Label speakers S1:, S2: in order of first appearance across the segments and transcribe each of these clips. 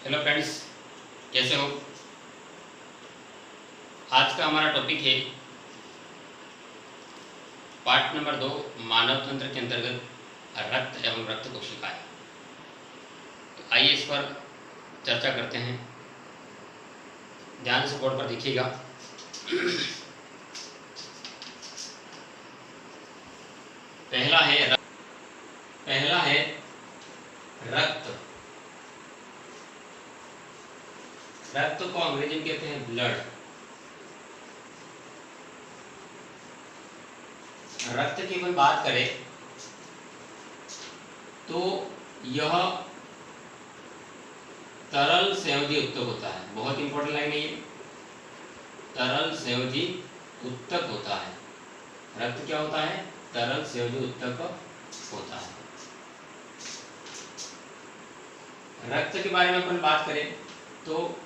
S1: Hello friends, कैसे हो। आज का हमारा टॉपिक है पार्ट नंबर 2, मानव तंत्र के अंतर्गत रक्त एवं रक्त कोशिकाएं। तो आइए इस पर चर्चा करते हैं। ध्यान से बोर्ड पर देखिएगा। पहला है रक्त। रक्त को अंग्रेजी में कहते हैं ब्लड। रक्त की अपन बात करें तो यह तरल संयोजी उत्तक होता है। बहुत इंपॉर्टेंट लाइन है ये, तरल संयोजी उत्तक होता है। रक्त क्या होता है? तरल संयोजी उत्तक होता है। रक्त के बारे में अपन बात करें तो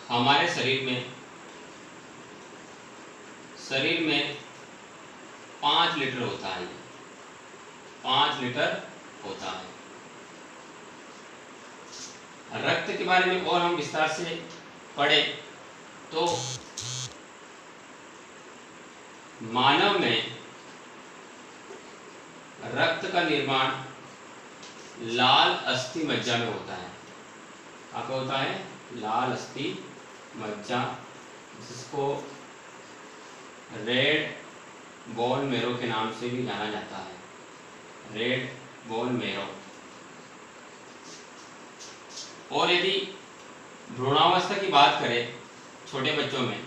S1: हमारे शरीर में 5 लीटर होता है। 5 लीटर होता है। रक्त के बारे में और हम विस्तार से पढ़े तो मानव में रक्त का निर्माण लाल अस्थि मज्जा में होता है। क्या होता है? लाल अस्थि मज्जा, जिसको रेड बोन मेरो के नाम से भी जाना जाता है। Red bone marrow. और यदि भ्रूणावस्था की बात करें, छोटे बच्चों में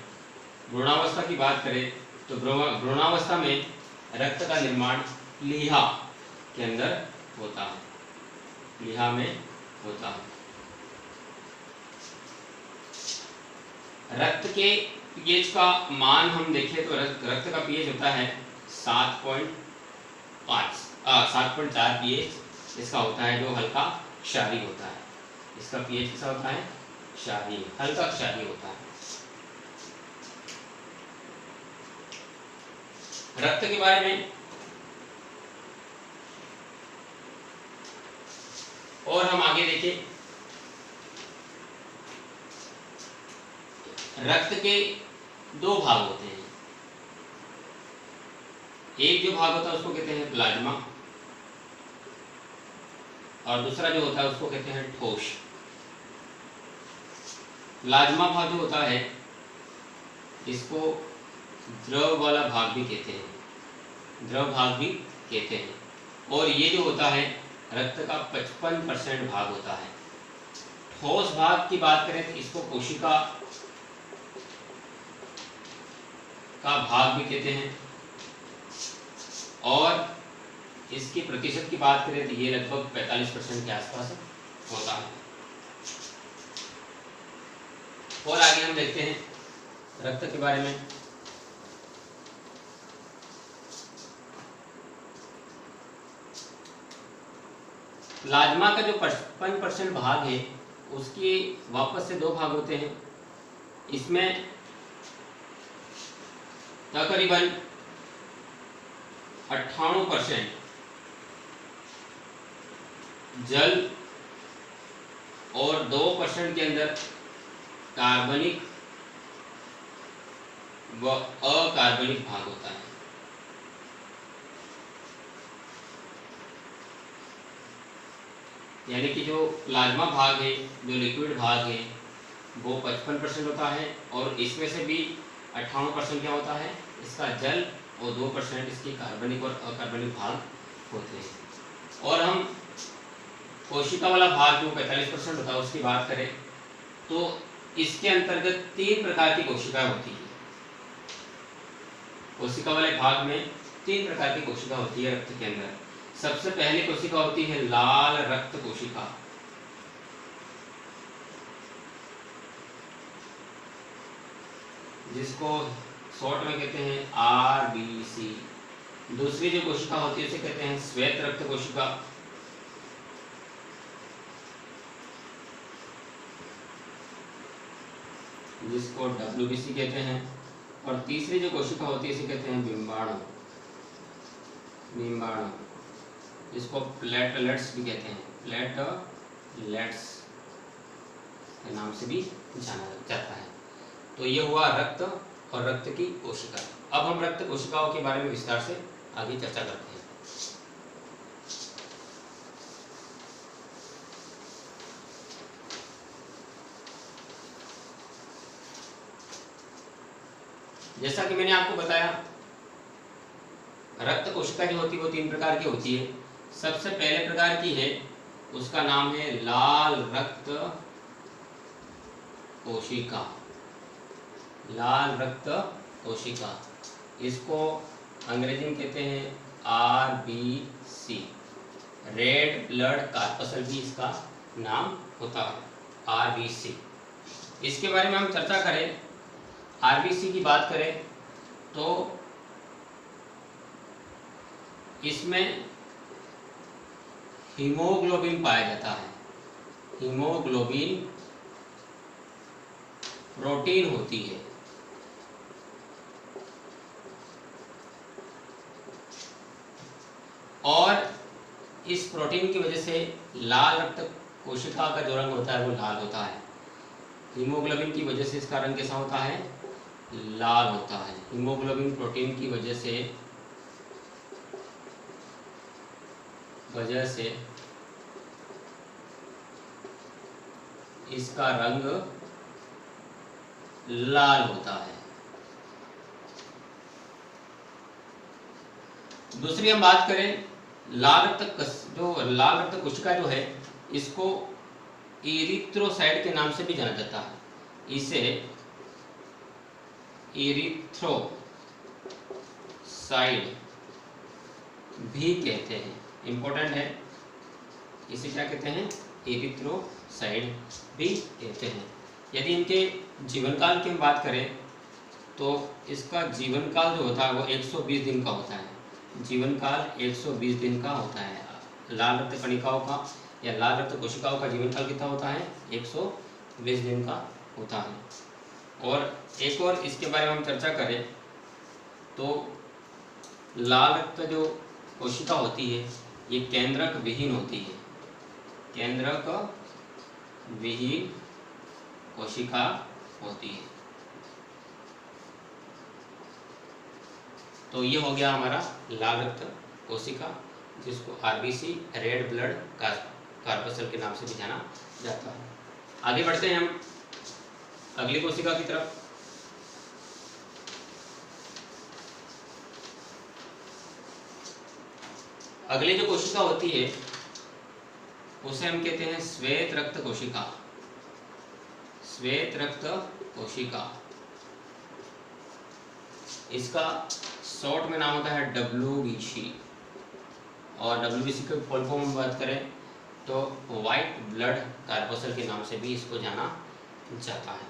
S1: भ्रूणावस्था की बात करें तो भ्रूणावस्था में रक्त का निर्माण प्लीहा के अंदर होता है। प्लीहा में होता है। रक्त के पीएच का मान हम देखें तो रक्त का पीएच होता है 7.4 पीएच इसका होता है, जो हल्का क्षारीय होता है। इसका पीएच कैसा होता है? क्षारीय, हल्का क्षारीय होता है। रक्त के बारे में और हम आगे देखें, रक्त के 2 भाग होते हैं। एक जो भाग होता है उसको कहते हैं प्लाज्मा, और दूसरा जो होता है उसको कहते हैं ठोस। प्लाज्मा भाग जो होता है इसको द्रव वाला भाग भी कहते हैं। द्रव भाग भी कहते हैं। और ये जो होता है रक्त का 55% भाग होता है। ठोस भाग की बात करें तो इसको कोशिका का भाग भी कहते हैं। और इसकी प्रतिशत की बात करें तो ये लगभग 45% के आसपास होता है। और आगे हम देखते हैं रक्त के बारे में। प्लाज्मा का जो 55% भाग है उसके वापस से 2 भाग होते हैं। इसमें तकरीबन 98% जल और 2% के अंदर कार्बनिक व अकार्बनिक भाग होता है। यानी कि जो प्लाज्मा भाग है, जो लिक्विड भाग है, वो 55% होता है। और इसमें से भी 98% क्या होता है? इसका जल, और 2% इसके कार्बनिक और अकार्बनिक भाग होते हैं। और हम कोशिका वाला भाग जो 45% होता है उसकी बात करें तो इसके अंतर्गत 3 प्रकार की कोशिकाएं होती है। कोशिका वाले भाग में 3 प्रकार की कोशिका होती है रक्त के अंदर। सबसे पहली कोशिका होती है लाल रक्त कोशिका। जिसको शॉर्ट में कहते हैं RBC। दूसरी जो कोशिका होती है उसे कहते हैं श्वेत रक्त कोशिका। जिसको WBC कहते हैं। और तीसरी जो कोशिका होती है इसे कहते हैं बिंबाणु। जिसको प्लेटलेट्स भी कहते हैं। प्लेटलेट्स। के नाम से भी जाना जाता है। तो ये हुआ रक्त और रक्त की कोशिका। अब हम रक्त कोशिकाओं के बारे में विस्तार से आगे चर्चा करते हैं। जैसा कि मैंने आपको बताया, रक्त कोशिका जो होती है वो 3 प्रकार की होती है। सबसे पहले प्रकार की है, उसका नाम है लाल रक्त कोशिका। लाल रक्त कोशिका, इसको अंग्रेजी में कहते हैं RBC, रेड ब्लड कार्पसल भी इसका नाम होता है, RBC। इसके बारे में हम चर्चा करें, RBC की बात करें तो इसमें हीमोग्लोबिन पाया जाता है। हीमोग्लोबिन प्रोटीन होती है। और इस प्रोटीन की वजह से लाल रक्त कोशिका का जो रंग होता है वो लाल होता है। हीमोग्लोबिन की वजह से इसका रंग कैसा होता है? लाल होता है। हीमोग्लोबिन प्रोटीन की वजह से इसका रंग लाल होता है। दूसरी हम बात करें, लाल रक्त कोशिका जो है, इसको इरिथ्रोसाइट के नाम से भी जाना जाता है। इसे इरिथ्रोसाइट भी कहते हैं। इंपॉर्टेंट है, इसे क्या कहते हैं? इरिथ्रोसाइट भी कहते हैं। यदि इनके जीवन काल की हम बात करें तो इसका जीवन काल जो होता है वो 120 दिन का होता है। जीवन काल 120 दिन का होता है। लाल रक्त कणिकाओं का या लाल रक्त कोशिकाओं का जीवन काल कितना होता है? 120 दिन का होता है। और एक और इसके बारे में हम चर्चा करें तो लाल रक्त जो कोशिका होती है ये केंद्रक विहीन होती है। केंद्रक विहीन कोशिका होती है। तो ये हो गया हमारा लाल रक्त कोशिका, जिसको RBC, रेड ब्लड कार्पसल के नाम से भी जाना जाता है। आगे बढ़ते हैं हम अगली कोशिका की तरफ। अगली जो कोशिका होती है उसे हम कहते हैं श्वेत रक्त कोशिका। श्वेत रक्त कोशिका, इसका शॉर्ट में नाम होता है WBC। और WBC के फुल फॉर्म में बात करें तो व्हाइट ब्लड कार्पसल के नाम से भी इसको जाना जाता है।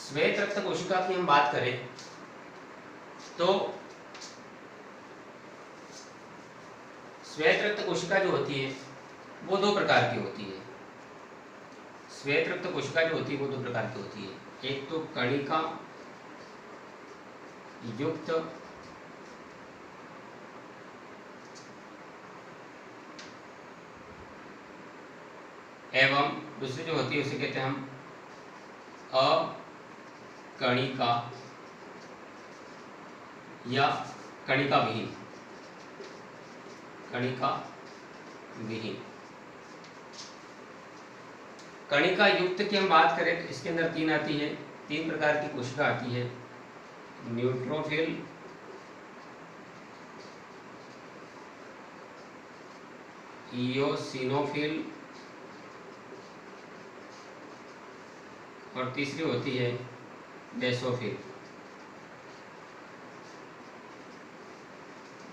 S1: श्वेत रक्त कोशिका की हम बात करें तो श्वेत रक्त कोशिका जो होती है वो 2 प्रकार की होती है। श्वेत रक्त कोशिका जो होती है वो 2 प्रकार की होती है। एक तो कणिका युक्त एवं दूसरी जो होती है उसे कहते हैं हम अकणिका या कणिका विहीन। कणिका विहीन। कणिका युक्त की हम बात करें तो इसके अंदर 3 आती है। 3 प्रकार की कोशिका आती है, न्यूट्रोफिल, इओसिनोफिल और तीसरी होती है बेसोफिल।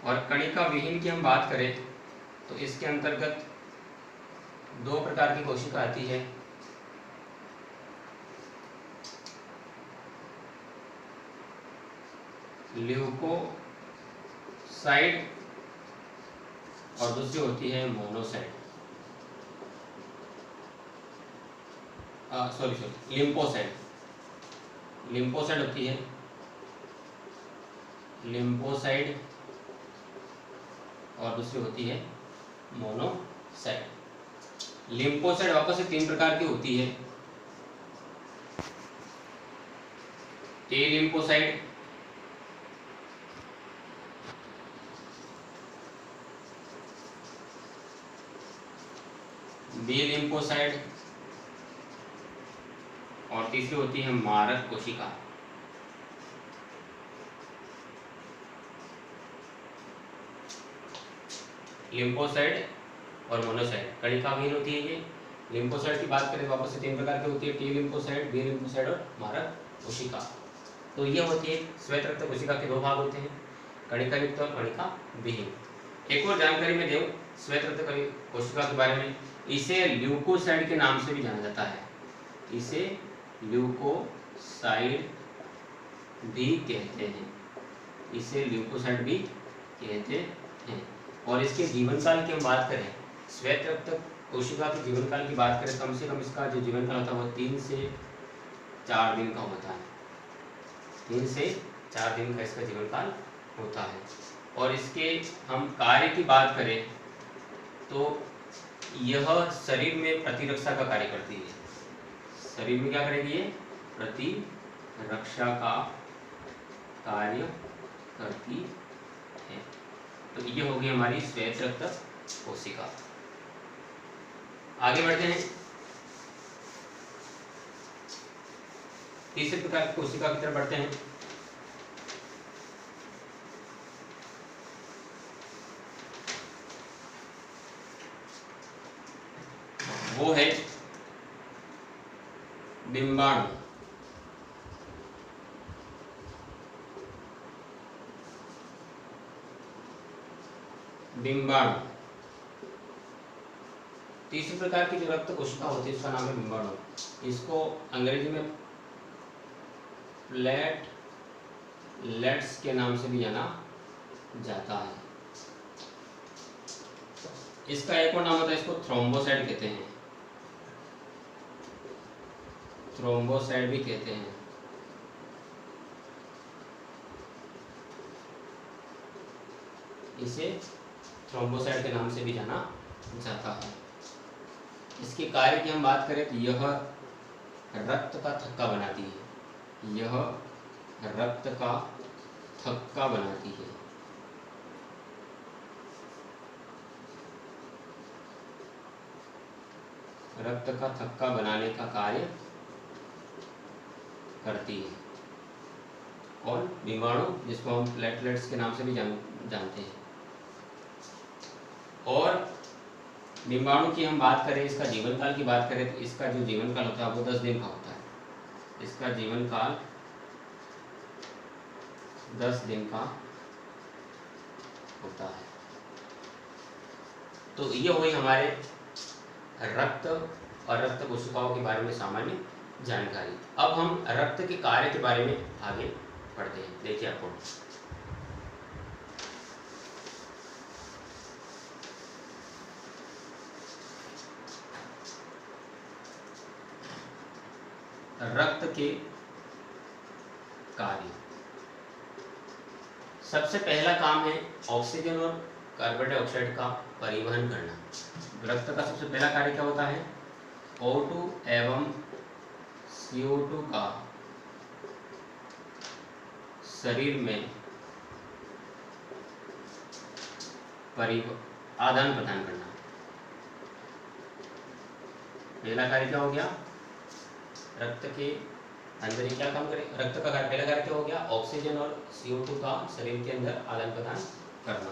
S1: और कणिका विहीन की हम बात करें तो इसके अंतर्गत 2 प्रकार की कोशिका आती है, ल्यूकोसाइट और दूसरी होती है मोनोसाइट। लिम्फोसाइट। लिम्फोसाइट होती है, लिम्फोसाइट और दूसरी होती है मोनोसाइट। लिम्फोसाइट वापस से 3 प्रकार की होती है। ए लिम्फोसाइट, बी लिम्फोसाइट और तीसरी होती है मारक कोशिका। लिम्फोसाइट और मोनोसाइट कणिकाविहीन होती है ये। लिम्फोसाइट की बात करें वापस से 3 प्रकार की होती है, टी लिम्फोसाइट, बी लिम्फोसाइट और मारक कोशिका। तो ये होती है श्वेत रक्त कोशिका के 2 भाग होते हैं, कणिका युक्त और कणिका विहीन। एक और जानकारी मैं दूं श्वेत रक्त कोशिका के बारे में, इसे ल्यूकोसाइट के नाम से भी जाना जाता है। इसे ल्यूकोसाइट भी कहते हैं, इसे ल्यूकोसाइट भी कहते हैं। और इसके जीवन काल की हम बात करें, श्वेत रक्त कोशिका के जीवन काल की बात करें, कम से कम इसका जो जीवन काल होता है वो 3 से 4 दिन का होता है। 3 से 4 दिन का इसका जीवन काल होता है। और इसके हम कार्य की बात करें तो यह शरीर में प्रतिरक्षा का कार्य करती है। शरीर में क्या करेगी ये? प्रतिरक्षा का कार्य करती है। तो ये होगी हमारी श्वेत रक्त कोशिका। आगे बढ़ते हैं, तीसरे प्रकार की कोशिका की तरफ बढ़ते हैं। वो है डिम्बाणु। डिम्बाणु तीसरी प्रकार की जो रक्त कोशिका होती है उसका नाम है डिम्बाणु। इसको अंग्रेजी में प्लेटलेट्स के नाम से भी जाना जाता है। इसका एक और नाम होता है, इसको थ्रोम्बोसाइट कहते हैं, थ्रोम्बोसाइट भी कहते हैं। इसे थ्रोम्बोसाइट के नाम से भी जाना जाता है। इसके कार्य की हम बात करें तो यह रक्त का थक्का बनाती है, यह रक्त का थक्का बनाती है। रक्त का थक्का बनाने का कार्य करती है। और डिम्बाणु, जिसको हम प्लेटलेट्स के नाम से भी जानते हैं। और डिम्बाणु की हम बात करें, इसका जीवन काल की बात करें तो इसका जो जीवन काल होता है वो 10 दिन का होता है। इसका जीवन काल 10 दिन का होता है। तो ये हुई हमारे रक्त और रक्त कोशिकाओं के बारे में सामान्य जानकारी। अब हम रक्त के कार्य के बारे में आगे पढ़ते हैं। देखिए आपको रक्त के कार्य। सबसे पहला काम है ऑक्सीजन और कार्बन डाइऑक्साइड का परिवहन करना। रक्त का सबसे पहला कार्य क्या होता है? O2 एवं CO2 का शरीर में आदान प्रदान करना। पहला कार्य क्या हो गया? रक्त के अंदर ही क्या काम करे? रक्त का कार्य, पहला कार्य क्या हो गया? ऑक्सीजन और CO2 का शरीर के अंदर आदान प्रदान करना।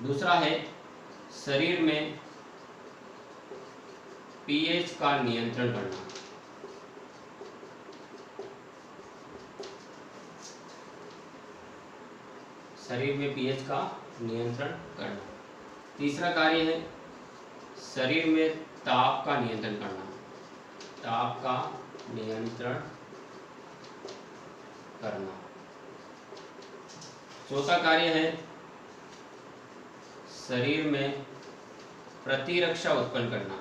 S1: दूसरा है शरीर में pH का नियंत्रण करना। शरीर में pH का नियंत्रण करना। तीसरा कार्य है शरीर में ताप का नियंत्रण करना, ताप का नियंत्रण करना। चौथा कार्य है शरीर में प्रतिरक्षा उत्पन्न करना,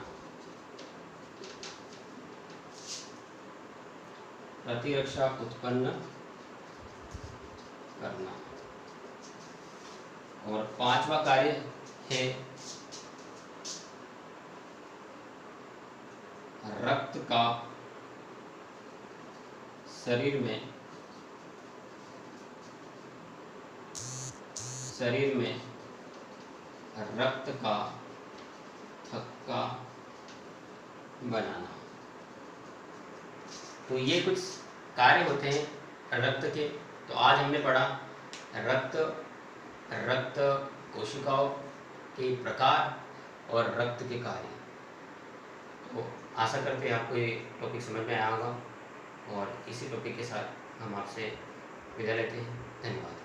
S1: प्रतिरक्षा उत्पन्न करना। और पांचवा कार्य है का शरीर में रक्त का थक्का बनाना। तो ये कुछ कार्य होते हैं रक्त के। तो आज हमने पढ़ा रक्त कोशिकाओं के प्रकार और रक्त के कार्य। तो आशा करते हैं आपको ये टॉपिक समझ में आया होगा, और इसी टॉपिक के साथ हम आपसे विदा लेते हैं। धन्यवाद।